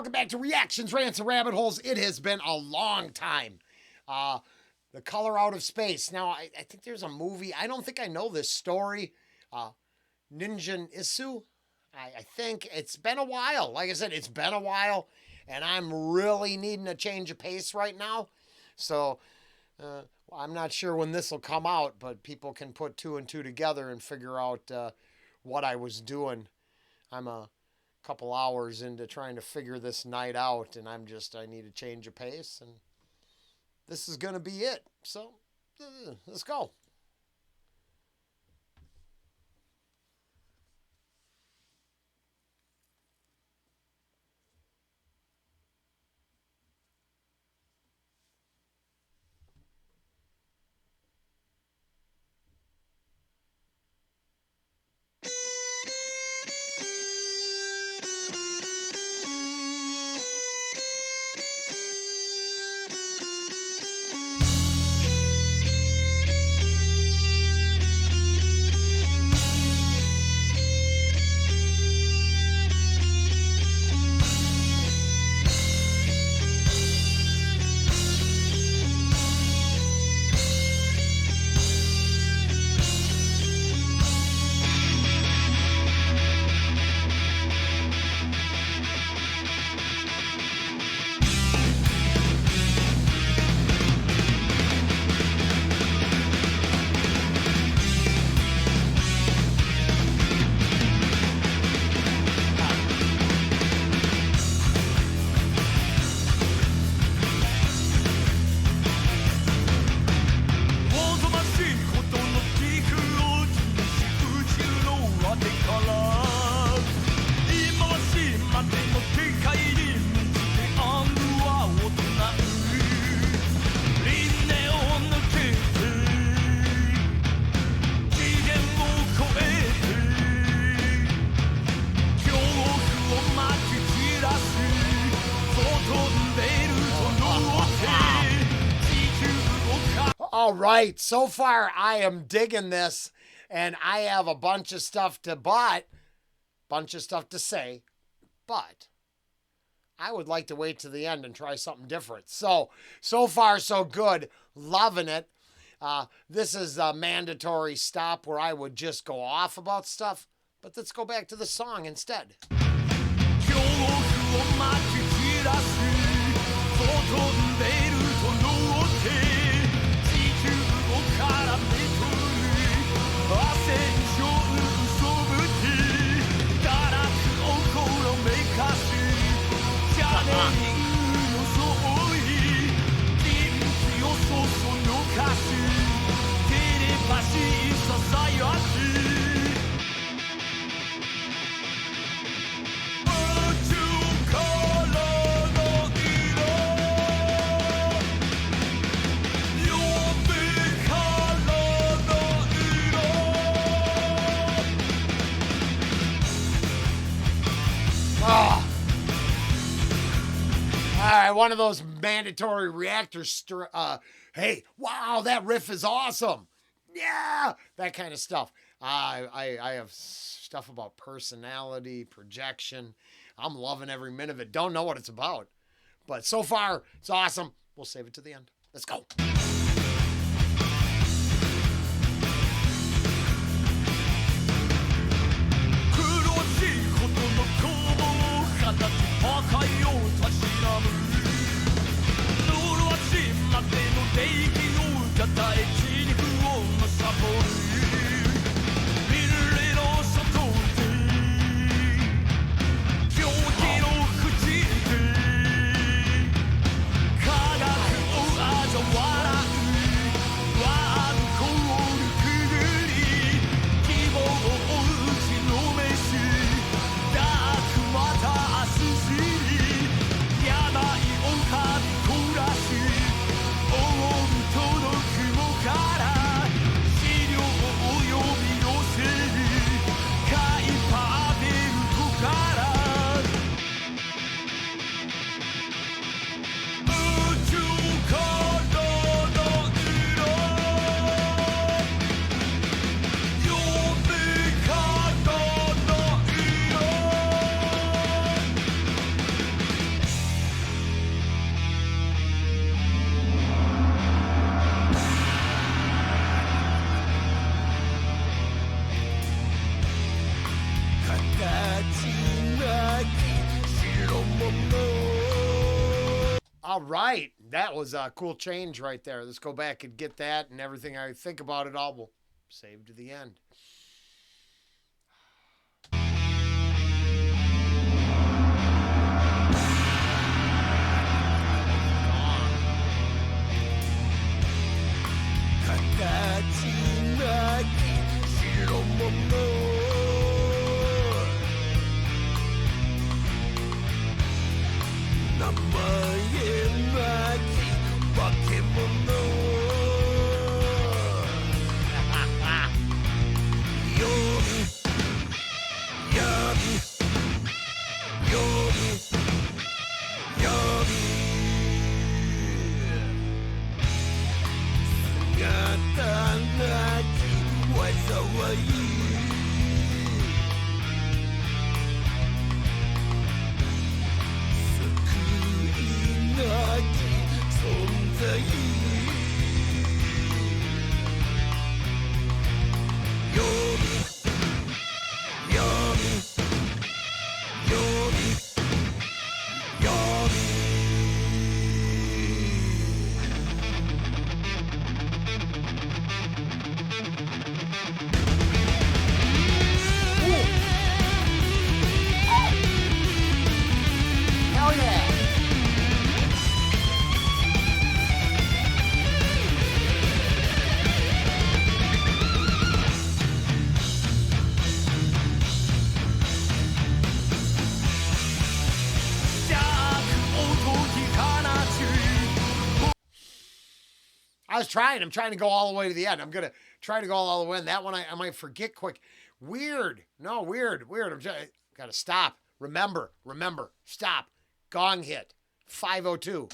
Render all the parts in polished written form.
welcome back to Reactions, Rants, and Rabbit Holes. It has been a long time. The Color Out of Space. Now, I think there's a movie. I don't think I know this story. NINGEN ISU. I think it's been a while. Like I said, it's been a while, and I'm really needing a change of pace right now. So, I'm not sure when this will come out, but people can put two and two together and figure out what I was doing. I'm a couple hours into trying to figure this night out, and I need a change of pace, and this is going to be it. So, let's go. All right, so far I am digging this, and I have a bunch of stuff to say, but I would like to wait to the end and try something different. So far so good, loving it. This is a mandatory stop where I would just go off about stuff, but let's go back to the song instead. All right, one of those mandatory reactors. Hey, wow, that riff is awesome. Yeah, that kind of stuff. I have stuff about personality, projection. I'm loving every minute of it. Don't know what it's about, but so far it's awesome. We'll save it to the end. Let's go. All right. That was a cool change right there. Let's go back and get that, and everything I think about it all will save to the end. I'm trying to go all the way to the end. I'm going to try to go all the way. And that one I might forget quick. Weird. No, weird. Got to stop. Remember. Stop. Gong hit. 502.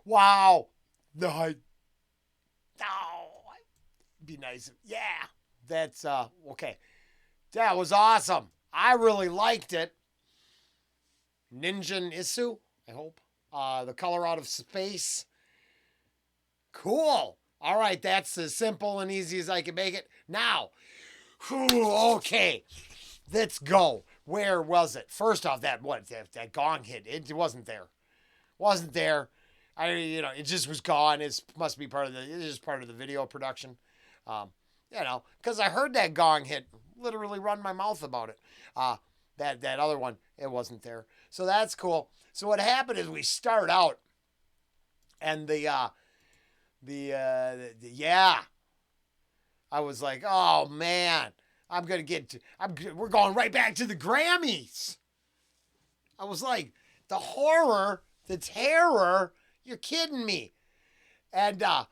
Wow. No, be nice. Yeah. That's okay. That was awesome. I really liked it. Ningen Isu, I hope. The Color Out of Space. Cool. All right, that's as simple and easy as I can make it. Now, okay. Let's go. Where was it? First off, that gong hit. It wasn't there. Wasn't there. It just was gone. It's just part of the video production. Because I heard that gong hit, literally run my mouth about it. That other one, it wasn't there. So that's cool. So what happened is we start out, and I was like, oh man, we're going right back to the Grammys. I was like, the horror, the terror. You're kidding me. And I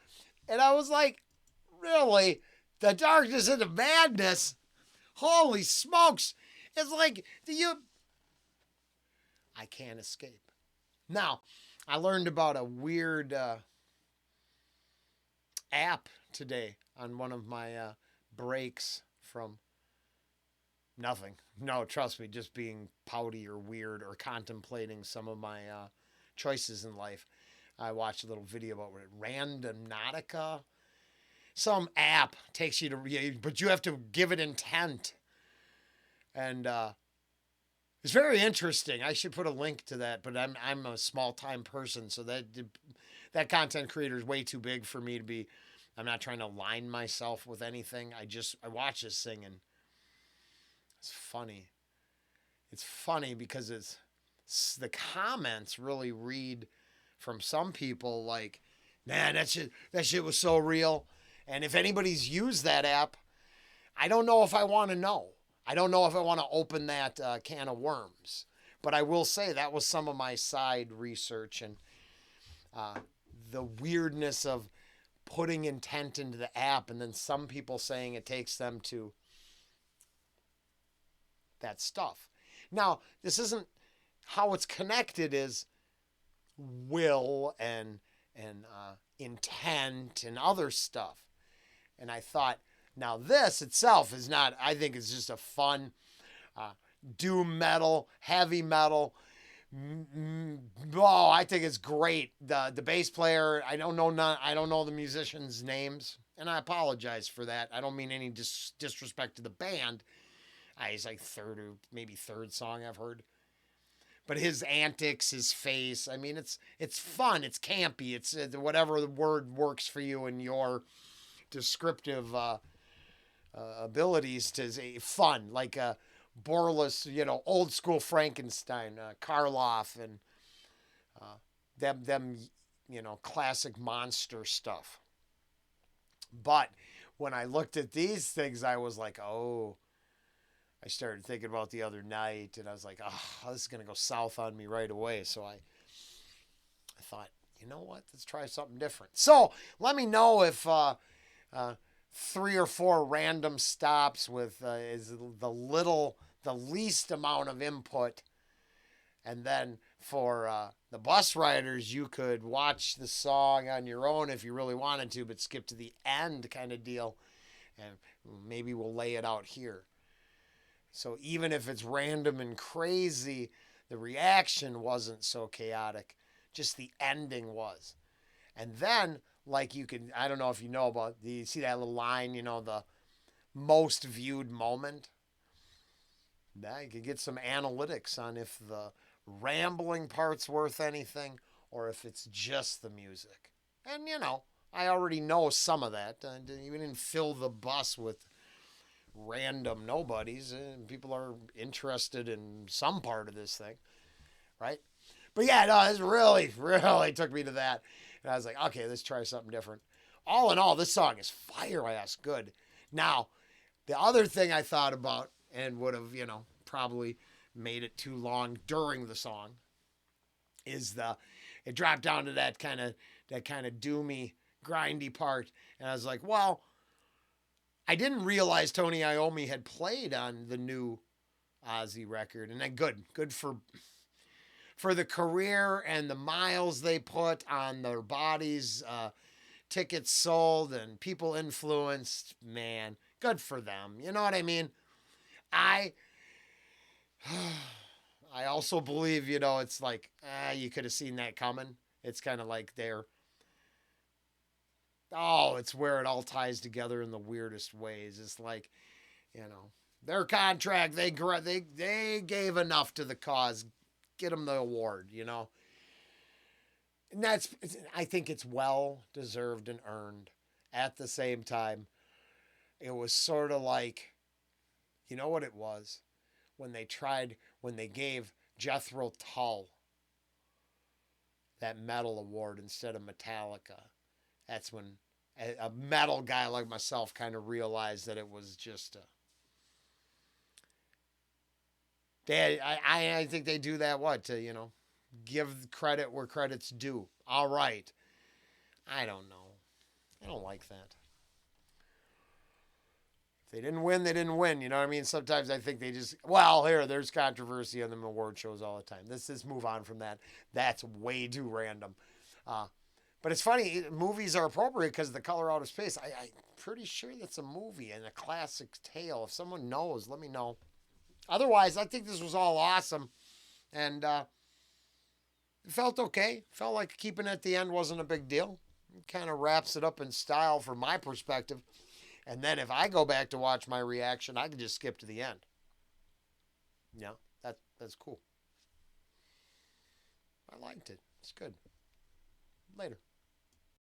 was like, really? The darkness and the madness? Holy smokes. It's like, I can't escape. Now, I learned about a weird app today on one of my breaks from nothing. No, trust me, just being pouty or weird or contemplating some of my choices in life. I watched a little video about Randonautica. Some app takes you to, but you have to give it intent. And it's very interesting. I should put a link to that, but I'm a small time person, so that content creator is way too big for me to be. I'm not trying to align myself with anything. I watch this thing and it's funny. It's funny because the comments really read from some people like, man, that shit was so real. And if anybody's used that app, I don't know if I want to know. I don't know if I want to open that can of worms. But I will say that was some of my side research and the weirdness of putting intent into the app and then some people saying it takes them to that stuff. Now, this isn't how it's connected is will and intent and other stuff. And I thought, now this itself is not, I think it's just a fun doom metal, heavy metal. Oh, I think it's great. The bass player, I don't know the musicians' names, and I apologize for that. I don't mean any disrespect to the band. He's like third song I've heard. But his antics, his face, I mean, it's fun, it's campy, it's whatever the word works for you in your descriptive abilities to say fun, like a Borlas, old school Frankenstein, Karloff, and them, classic monster stuff. But when I looked at these things, I was like, oh. I started thinking about the other night, and I was like, oh, this is going to go south on me right away. So I thought, you know what? Let's try something different. So let me know if 3 or 4 random stops with is the least amount of input. And then for the bus riders, you could watch the song on your own if you really wanted to, but skip to the end kind of deal. And maybe we'll lay it out here. So even if it's random and crazy, the reaction wasn't so chaotic. Just the ending was. And then, like I don't know if you know about, you see that little line, the most viewed moment? Now you can get some analytics on if the rambling part's worth anything or if it's just the music. And, I already know some of that. You didn't fill the bus with random nobodies, and people are interested in some part of this thing, right? But yeah, no, this really, really took me to that. And I was like, okay, let's try something different. All in all, this song is fire ass good. Now, the other thing I thought about and would have, probably made it too long during the song is it dropped down to that kind of doomy, grindy part. And I was like, well, I didn't realize Tony Iommi had played on the new Ozzy record. And then good for the career and the miles they put on their bodies, tickets sold and people influenced, man, good for them. You know what I mean? I also believe, it's like, you could have seen that coming. It's kind of like it's where it all ties together in the weirdest ways. It's like, their contract, they gave enough to the cause. Get them the award, And I think it's well deserved and earned. At the same time, it was sort of like, you know what it was? When they gave Jethro Tull that metal award instead of Metallica. That's when a metal guy like myself kind of realized that it was just I think they do that to give credit where credit's due. All right. I don't know. I don't like that. If they didn't win, they didn't win. You know what I mean? Sometimes I think they just, there's controversy on the award shows all the time. Let's move on from that. That's way too random. But it's funny, movies are appropriate because of the color out of space. I'm pretty sure that's a movie and a classic tale. If someone knows, let me know. Otherwise, I think this was all awesome. And it felt okay. Felt like keeping it at the end wasn't a big deal. It kind of wraps it up in style from my perspective. And then if I go back to watch my reaction, I can just skip to the end. Yeah, that's cool. I liked it. It's good. Later.